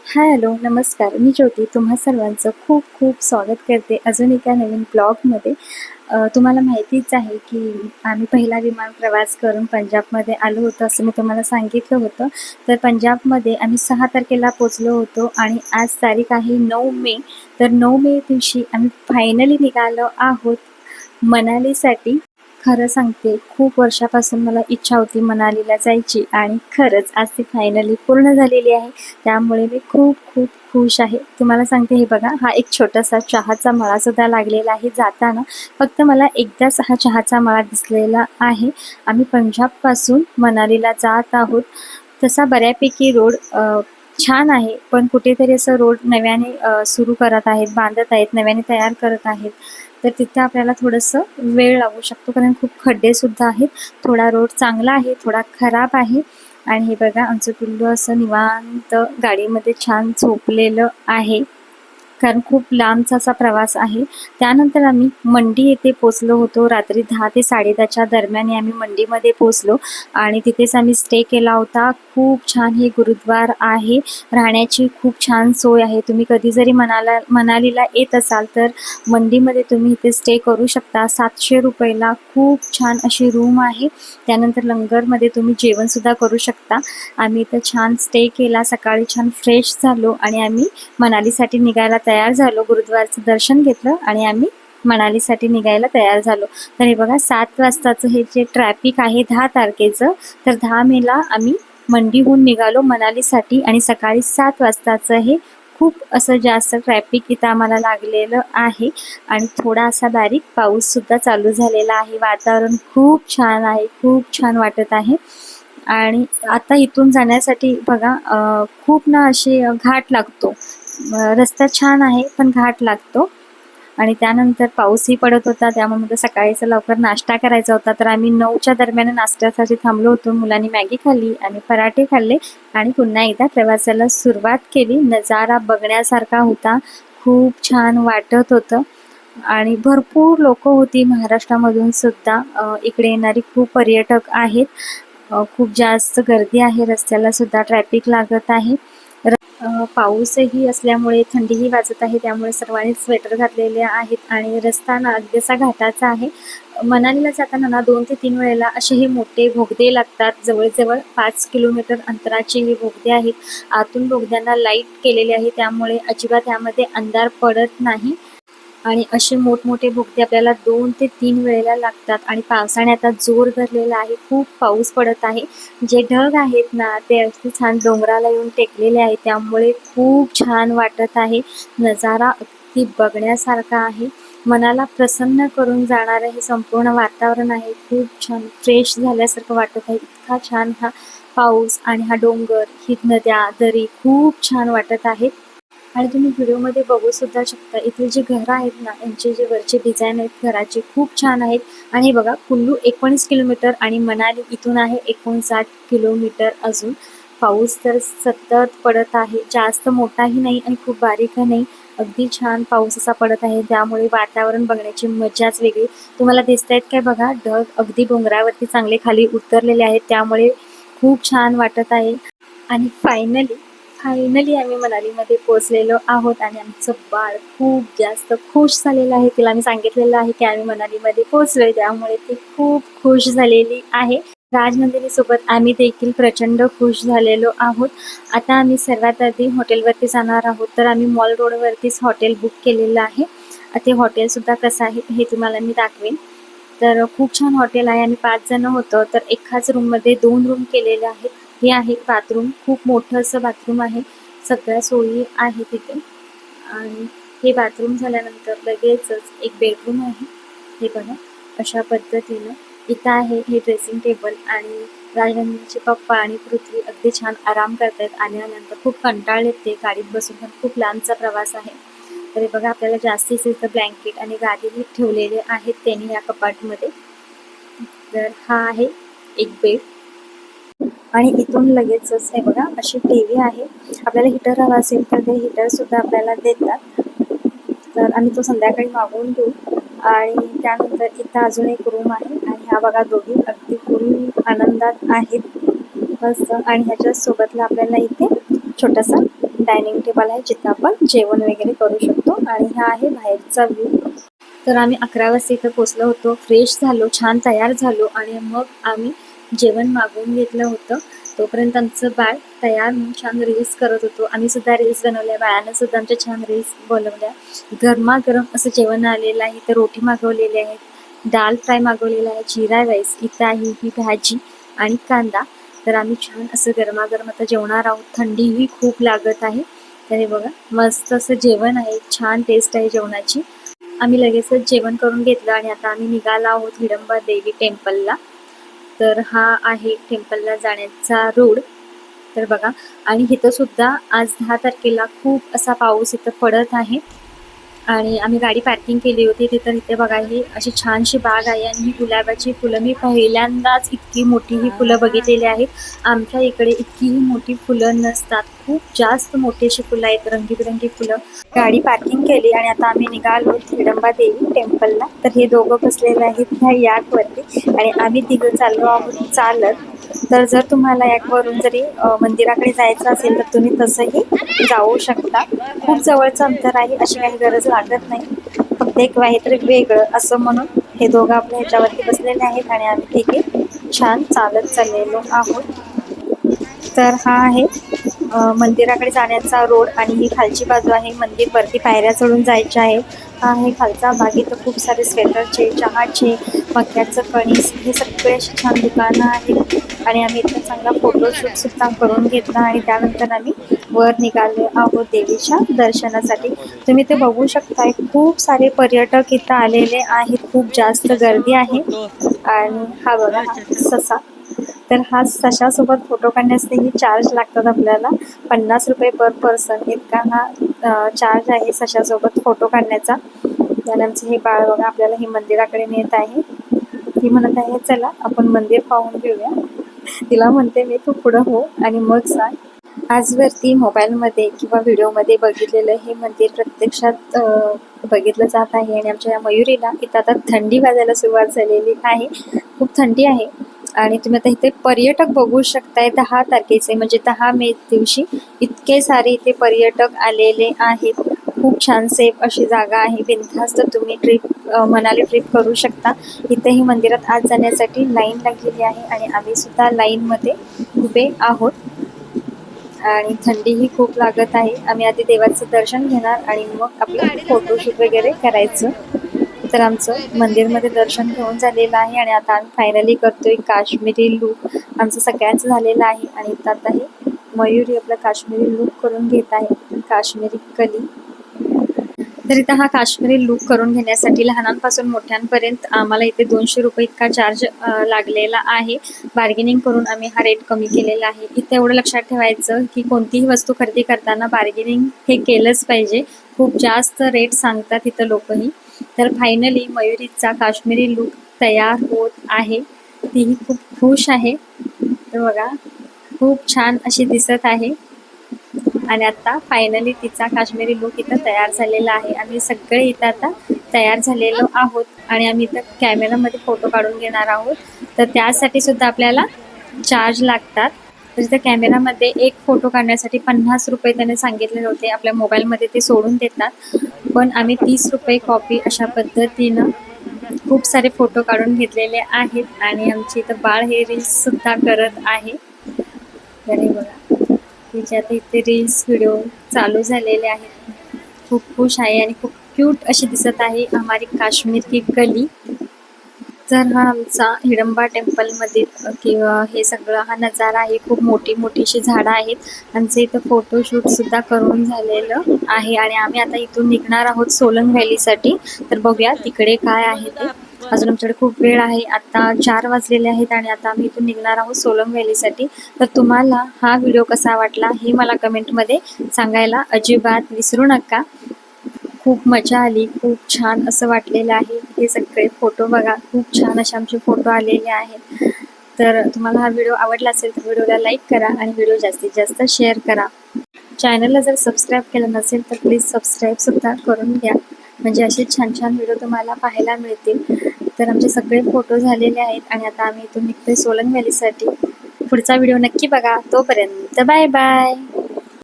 हाय, hello, नमस्कार. मी ज्योती तुम्हा सर्वांचं खूप खूप स्वागत करते अजून एका नवीन ब्लॉगमध्ये. तुम्हाला माहितीच आहे की आम्ही पहिला विमान प्रवास करून पंजाबमध्ये आलो होतो असं मी तुम्हाला सांगितलं होतं. तर पंजाबमध्ये आम्ही 6 तारखेला पोचलो होतो आणि आज तारीख आहे 9 मे. तर 9 मे दिवशी आम्ही फायनली निघालो आहोत मनालीसाठी. खरं सांगते, खूप वर्षापासून मला इच्छा होती मनालीला जायची आणि खरंच आज ती फायनली पूर्ण झालेली आहे. त्यामुळे मी खूप खूप खुश आहे. तुम्हाला सांगते, हे बघा, हा एक छोटासा चहाचा मळासुद्धा लागलेला आहे जाताना. फक्त मला एकदाच हा चहाचा मळा दिसलेला आहे. आम्ही पंजाबपासून मनालीला जात आहोत. तसा बऱ्यापैकी रोड छान आहे, पण कुठेतरी असं रोड नव्याने सुरू करत आहेत, बांधत आहेत, नव्याने तयार करत आहेत. तर तिथे आपल्याला थोडंसं वेळ लागू शकतो, कारण खूप खड्डेसुद्धा आहेत. थोडा रोड चांगला आहे, थोडा खराब आहे. आणि हे बघा, आमचं पिल्लू असं निवांत गाडीमध्ये छान झोपलेलं आहे, कारण खूप लांबचा असा प्रवास आहे. त्यानंतर आम्ही मंडी येथे पोचलो होतो. रात्री 10 ते 10:30च्या दरम्यान आम्ही मंडीमध्ये पोचलो आणि तिथेच आम्ही स्टे केला होता. खूप छान हे गुरुद्वार आहे. राहण्याची खूप छान सोय आहे. तुम्ही कधी जरी मनालीला येत असाल तर मंडीमध्ये तुम्ही इथे स्टे करू शकता. 700 रुपयाला खूप छान अशी रूम आहे. त्यानंतर लंगरमध्ये तुम्ही जेवणसुद्धा करू शकता. आम्ही इथं छान स्टे केला. सकाळी छान फ्रेश झालो आणि आम्ही मनालीसाठी निघायला तयार झालो. गुरुद्वारचं दर्शन घेतलं आणि आम्ही मनालीसाठी निघायला तयार झालो. तर हे बघा, 7 वाजताचं हे जे ट्रॅफिक आहे 10 तारखेचं, तर 10 मेला आम्ही मंडीहून निघालो मनालीसाठी आणि सकाळी 7 वाजताचं हे खूप असं जास्त ट्रॅफिक इथं आम्हाला लागलेलं आहे आणि थोडा असा बारीक पाऊससुद्धा चालू झालेला आहे. वातावरण खूप छान आहे, खूप छान वाटत आहे. आणि आता इथून जाण्यासाठी बघा, खूप ना असे घाट लागतो. रस्ता छान आहे, पण घाट लागतो. आणि त्यानंतर पाऊसही पडत होता, त्यामुळे मला सकाळीचा लवकर नाश्ता करायचा होता. तर आम्ही 9च्या दरम्यान नाश्त्यासाठी थांबलो होतो. मुलांनी मॅगी खाल्ली आणि पराठे खाल्ले आणि पुन्हा एकदा प्रवासाला सुरुवात केली. नजारा बघण्यासारखा होता, खूप छान वाटत होतं आणि भरपूर लोकं होती महाराष्ट्रामधून सुद्धा. इकडे येणारी खूप पर्यटक आहेत. खूप जास्त गर्दी आहे. रस्त्याला सुद्धा ट्रॅफिक लागत आहे. पाऊसही असल्यामुळे थंडीही वाजत आहे, त्यामुळे सर्वांनी स्वेटर घातलेले आहेत आणि रस्ता ना अगदी असा घाटाचा आहे. मनालीला जाताना ना 2 ते 3 वेळेला असे हे मोठे बोगदे लागतात. जवळजवळ 5 किलोमीटर अंतराचे हे बोगदे आहेत. आतून बोगद्यांना लाईट केलेले आहे, त्यामुळे अजिबात त्यामध्ये अंधार पडत नाही. आणि असे मोठमोठे बोगदे आपल्याला 2 ते 3 वेळेला लागतात आणि पावसाने आता जोर धरलेला आहे. खूप पाऊस पडत आहे. जे ढग आहेत ना, ते अगदी छान डोंगराला येऊन टेकलेले आहेत, त्यामुळे खूप छान वाटत आहे. नजारा अगदी बघण्यासारखा आहे. मनाला प्रसन्न करून जाणारं हे संपूर्ण वातावरण आहे. खूप छान फ्रेश झाल्यासारखं वाटत आहे. इतका छान हा पाऊस आणि हा डोंगर, ही नद्या, दरी खूप छान वाटत आहेत. आणि तुम्ही व्हिडिओमध्ये बघू सुद्धा शकता, इथले जे घरं आहेत ना, यांचे जे वरचे डिझाईन आहेत घराचे खूप छान आहेत. आणि हे बघा, कुल्लू 19 किलोमीटर आणि मनाली इथून आहे 59 किलोमीटर. अजून पाऊस तर सतत पडत आहे, जास्त मोठाही नाही आणि खूप बारीकही नाही. अगदी छान पाऊस असा पडत आहे, त्यामुळे वातावरण बघण्याची मजाच वेगळी. तुम्हाला दिसतायत काय बघा, ढग अगदी डोंगरावरती चांगले खाली उतरलेले आहेत, त्यामुळे खूप छान वाटत आहे. आणि फायनली आम्ही मनालीमध्ये पोहोचलेलो आहोत आणि आमचं बाळ खूप जास्त खुश झालेलं आहे. तिला आम्ही सांगितलेलं आहे की आम्ही मनालीमध्ये पोहोचलोय, त्यामुळे ती खूप खुश झालेली आहे. राजनंदिनीसोबत आम्ही देखील प्रचंड खुश झालेलो आहोत. आता आम्ही सर्वात आधी हॉटेलवरती जाणार आहोत. तर आम्ही मॉल रोडवरतीच हॉटेल बुक केलेलं आहे. ते हॉटेलसुद्धा कसं आहे हे तुम्हाला मी दाखवेन. तर खूप छान हॉटेल आहे. आम्ही 5 जण होतो, तर एकाच रूममध्ये 2 रूम केलेले आहेत. हे आहे बाथरूम, खूप मोठं असं बाथरूम आहे. सगळ्या सोयी आहे तिथे. आणि हे बाथरूम झाल्यानंतर लगेचच एक बेडरूम आहे. हे बघा, अशा पद्धतीनं इथं आहे हे ड्रेसिंग टेबल. आणि राजनंदिनीचे पप्पा आणि पृथ्वी अगदी छान आराम करतायत. आल्यानंतर खूप कंटाळलेत ते गाडीत बसून, पण खूप लांबचा प्रवास आहे. तर हे बघा, आपल्याला जास्तीचे इथं ब्लँकेट आणि गादीही ठेवलेले आहेत त्यांनी या कपाटमध्ये. तर हा आहे एक बेड. आणि इथून लगेचच हे बघा, अशी टीव्ही आहे. आपल्याला हीटर हवा असेल तर ते हीटरसुद्धा आपल्याला देतात. तर आम्ही तो संध्याकाळी मागवून घेऊ. आणि त्यानंतर इथं अजून एक रूम आहे आणि ह्या बघा, दोघी अगदी फुल आनंदात आहेत मस्त. आणि ह्याच्या सोबतला आपल्याला इथे छोटासा डायनिंग टेबल आहे जिथं आपण जेवण वगैरे करू शकतो आणि हा आहे बाहेरचा व्ह्यू. तर आम्ही 11 वाजता इथं पोचलो होतो, फ्रेश झालो, छान तयार झालो आणि मग आम्ही जेवण मागवून घेतलं होतं. तोपर्यंत आमचं बाळ तयार होऊन छान रील्स करत होतो. आम्ही सुद्धा रील्स बनवल्या, बाळानं सुद्धा आमच्या छान रील्स बनवल्या. गरमागरम असं जेवण आलेलं आहे. इथं रोटी मागवलेली आहे, दाल फ्राय मागवलेला आहे, जिरा राईस, इथं आहे ही भाजी आणि कांदा. तर आम्ही छान असं गरमागरम आता जेवणार आहोत. थंडीही खूप लागत आहे. तर हे बघा मस्त असं जेवण आहे, छान टेस्ट आहे जेवणाची. आम्ही लगेचच जेवण करून घेतलं आणि आता आम्ही निघालो आहोत हिडंबा देवी टेम्पलला. तर हा आहे टेम्पलला जाण्याचा रोड. तर बघा, आणि इथं सुद्धा आज 10 तारखेला खूप असा पाऊस इथं पडत आहे आणि आम्ही गाडी पार्किंग केली होती तिथं. इथे बघा ही अशी छानशी बाग आहे आणि ही गुलाबाची फुलं मी पहिल्यांदाच इतकी मोठी ही फुलं बघितलेली आहेत. आमच्या इकडे इतकीही मोठी फुलं नसतात, खूप जास्त मोठी अशी फुलं आहेत, रंगीबिरंगी फुलं. गाडी पार्किंग केली आणि आता आम्ही निघालो हिडंबा देवी टेम्पलला. तर हे दोघं बसलेले आहेत ह्या याकवरती आणि आम्ही तिघं चाललो आहोत चालत. तर जर तुम्हाला याकवरून जरी मंदिराकडे जायचं असेल तर तुम्ही तसंही जाऊ शकता. खूप जवळचं अंतर आहे, अशी काही गरज लागत नाही, फक्त एक काहीतरी वेगळं असं म्हणून हे दोघं आपल्या ह्याच्यावरती बसलेले आहेत आणि आम्ही तिघे छान चालत चाललेलो आहोत. तर हा आहे मंदिराकडे जाण्याचा रोड आणि ही खालची बाजू आहे. मंदिर वरती पायऱ्या चढून जायच्या आहेत. हा आहे खालचा भाग. इथं खूप सारे स्वेटरचे, चहाचे, मक्याचं कणीस हे सगळे अशी छान दुकानं आहेत आणि आम्ही इथं चांगला फोटोशूट सुद्धा करून घेतला आणि त्यानंतर आम्ही वर निघाले आहोत देवीच्या दर्शनासाठी. तुम्ही ते बघू शकताय, खूप सारे पर्यटक इथं आलेले आहेत, खूप जास्त गर्दी आहे. आणि हा बघा हा ससा. तर हा सशासोबत फोटो काढण्यासही चार्ज लागतात आपल्याला, 50 रुपये पर पर्सन इतका हा चार्ज आहे सशासोबत फोटो काढण्याचा. त्यानंतर आमचं हे बाळ बघा आपल्याला हे मंदिराकडे नेत आहे. ती म्हणत आहे चला आपण मंदिर पाहून घेऊया. तिला म्हणते मी तू पुढं हो आणि मग सांग. आजवरती मोबाईलमध्ये किंवा व्हिडिओमध्ये बघितलेलं हे मंदिर प्रत्यक्षात बघितलं जात आहे आणि आमच्या या मयुरीला इथं आता थंडी वाजायला सुरुवात झालेली आहे. खूप थंडी आहे आणि तुम्ही आता इथे पर्यटक बघू शकताय. 10 तारखेचे म्हणजे 10 मे दिवशी इतके सारे इथे पर्यटक आलेले आहेत. खूप छान सेफ अशी जागा आहे, बिनधास्त तुम्ही मनाली ट्रिप करू शकता. इथेही मंदिरात आत जाण्यासाठी लाईन लागलेली आहे आणि आम्ही सुद्धा लाईनमध्ये उभे आहोत आणि थंडीही खूप लागत आहे. आम्ही आधी देवाचं दर्शन घेणार आणि मग आपलं फोटोशूट वगैरे करायचं. तर आमचं मंदिरमध्ये दर्शन घेऊन झालेलं आहे आणि आता आम्ही फायनली करतोय काश्मीरी लूक. आमचं सगळ्यांचं झालेलं आहे आणि आता हे मयुरी आपला काश्मीरी लूक करून घेत आहे, काश्मीरी कली. तर इथं हा काश्मीरी लूक करून घेण्यासाठी लहानांपासून मोठ्यांपर्यंत आम्हाला इथे 200 रुपये इतका चार्ज लागलेला आहे. बार्गेनिंग करून आम्ही हा रेट कमी केलेला आहे. इथं एवढं लक्षात ठेवायचं की कोणतीही वस्तू खरेदी करताना बार्गेनिंग हे केलंच पाहिजे. खूप जास्त रेट सांगतात इथं लोकही. तर फायनली मयुरीचा काश्मीरी लूक तयार होत आहे. तीही खूप खुश आहे. तर बघा खूप छान अशी दिसत आहे आणि आता फायनली तिचा काश्मीरी लूक इथं तयार झालेला आहे. आम्ही सगळे इथं आता तयार झालेलो आहोत आणि आम्ही इथं कॅमेरामध्ये फोटो काढून घेणार आहोत. तर त्यासाठी सुद्धा आपल्याला चार्ज लागतात. तर इथं कॅमेरामध्ये एक फोटो काढण्यासाठी 50 रुपये त्याने सांगितले होते. आपल्या मोबाईलमध्ये ते सोडून देतात, पण आम्ही 30 रुपये कॉपी अशा पद्धतीनं खूप सारे फोटो काढून घेतलेले आहेत आणि आमची इथं बाळ हे रील्स सुद्धा करत आहे. तरी बघा तिच्या आता इथे रील्स व्हिडिओ चालू झालेले आहेत. खूप खुश आहे आणि खूप क्यूट अशी दिसत आहे हमारी काश्मीर की कली. तर हा आमचा हिडंबा टेम्पलमधील किंवा हे सगळं हा नजारा आहे. खूप मोठी मोठीशी झाडं आहेत. आमचं इथं फोटोशूट सुद्धा करून झालेलं आहे आणि आम्ही आता इथून निघणार आहोत सोलंग व्हॅलीसाठी. तर बघूया तिकडे काय आहे ते. अजून आमच्याकडे खूप वेळ आहे. आता 4 वाजलेले आहेत आणि आता आम्ही इथून निघणार आहोत सोलंग व्हॅलीसाठी. तर तुम्हाला हा व्हिडिओ कसा वाटला हे मला कमेंटमध्ये सांगायला अजिबात विसरू नका. खूप मजा आली, खूप छान असं वाटलेलं आहे. हे सगळे फोटो बघा, खूप छान असे आमचे फोटो आलेले आहेत. तर तुम्हाला हा व्हिडिओ आवडला असेल तर व्हिडिओला लाईक करा आणि व्हिडिओ जास्तीत जास्त शेअर करा. चॅनलला जर सबस्क्राईब केलं नसेल तर प्लीज सबस्क्राईबसुद्धा करून घ्या, म्हणजे असे छान छान व्हिडिओ तुम्हाला पाहायला मिळतील. तर आमचे सगळे फोटो झालेले आहेत आणि आता आम्ही इथून निघतोय सोलंग व्हॅलीसाठी. पुढचा व्हिडिओ नक्की बघा. तोपर्यंत बाय बाय.